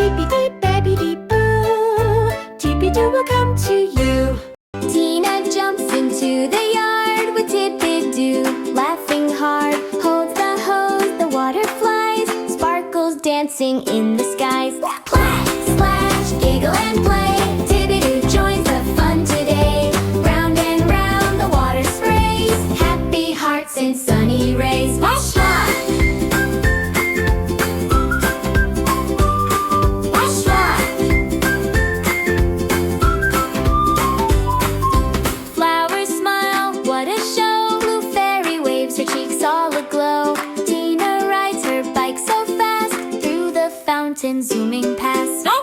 Tippy-dip, baby-dee-boo, Tippy-doo will come to you. Tina jumps into the yard with Tippy-doo, laughing hard, holds the hose, the water flies, sparkles dancing in the skies. Splash, splash, giggle and play, Tippy-doo joins the fun today. Round and round the water sprays, happy hearts and sunny rays. Wash, wash! Zooming past.